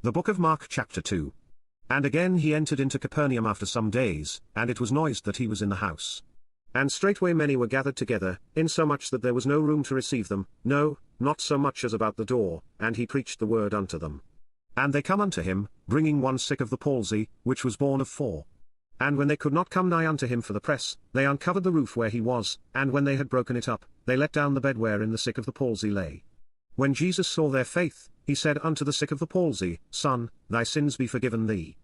The book of Mark chapter 2. And again he entered into Capernaum after some days, and it was noised that he was in the house. And straightway many were gathered together, insomuch that there was no room to receive them, no, not so much as about the door, and he preached the word unto them. And they come unto him, bringing one sick of the palsy, which was born of 4. And when they could not come nigh unto him for the press, they uncovered the roof where he was, and when they had broken it up, they let down the bed wherein the sick of the palsy lay. When Jesus saw their faith, he said unto the sick of the palsy, Son, thy sins be forgiven thee.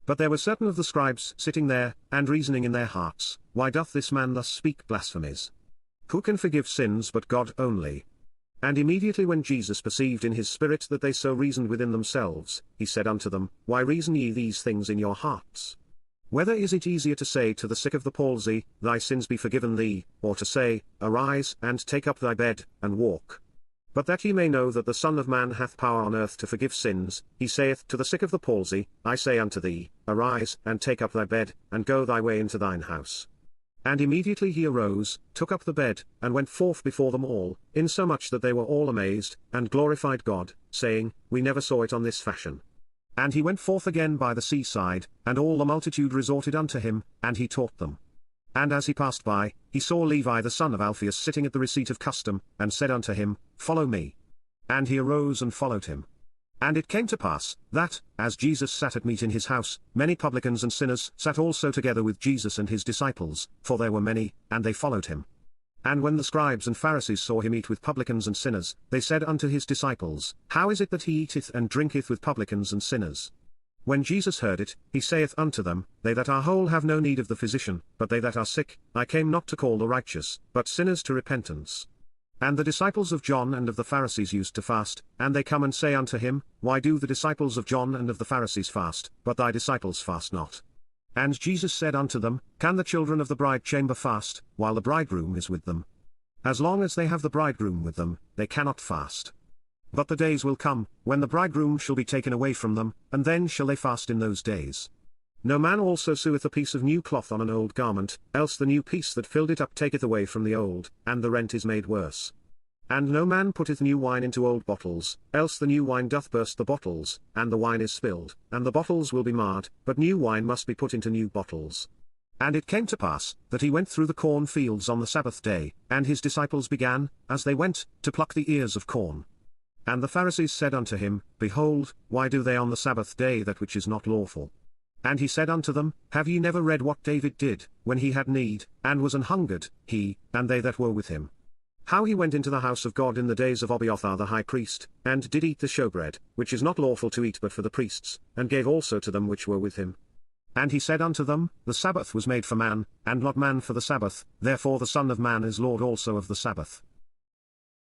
But there were certain of the scribes sitting there, and reasoning in their hearts, Why doth this man thus speak blasphemies? Who can forgive sins but God only? And immediately when Jesus perceived in his spirit that they so reasoned within themselves, he said unto them, Why reason ye these things in your hearts? Whether is it easier to say to the sick of the palsy, Thy sins be forgiven thee, or to say, Arise, and take up thy bed, and walk? But that ye may know that the Son of Man hath power on earth to forgive sins, he saith to the sick of the palsy, I say unto thee, Arise, and take up thy bed, and go thy way into thine house. And immediately he arose, took up the bed, and went forth before them all, insomuch that they were all amazed, and glorified God, saying, We never saw it on this fashion. And he went forth again by the seaside, and all the multitude resorted unto him, and he taught them. And as he passed by, he saw Levi the son of Alphaeus sitting at the receipt of custom, and said unto him, Follow me. And he arose and followed him. And it came to pass, that, as Jesus sat at meat in his house, many publicans and sinners sat also together with Jesus and his disciples, for there were many, and they followed him. And when the scribes and Pharisees saw him eat with publicans and sinners, they said unto his disciples, How is it that he eateth and drinketh with publicans and sinners? When Jesus heard it, he saith unto them, They that are whole have no need of the physician, but they that are sick. I came not to call the righteous, but sinners to repentance. And the disciples of John and of the Pharisees used to fast, and they come and say unto him, Why do the disciples of John and of the Pharisees fast, but thy disciples fast not? And Jesus said unto them, Can the children of the bride chamber fast, while the bridegroom is with them? As long as they have the bridegroom with them, they cannot fast. But the days will come, when the bridegroom shall be taken away from them, and then shall they fast in those days. No man also seweth a piece of new cloth on an old garment, else the new piece that filled it up taketh away from the old, and the rent is made worse. And no man putteth new wine into old bottles, else the new wine doth burst the bottles, and the wine is spilled, and the bottles will be marred, but new wine must be put into new bottles. And it came to pass, that he went through the corn fields on the Sabbath day, and his disciples began, as they went, to pluck the ears of corn. And the Pharisees said unto him, Behold, why do they on the Sabbath day that which is not lawful? And he said unto them, Have ye never read what David did, when he had need, and was an hungered, he, and they that were with him? How he went into the house of God in the days of Abiathar the high priest, and did eat the showbread, which is not lawful to eat but for the priests, and gave also to them which were with him. And he said unto them, The Sabbath was made for man, and not man for the Sabbath, therefore the Son of Man is Lord also of the Sabbath.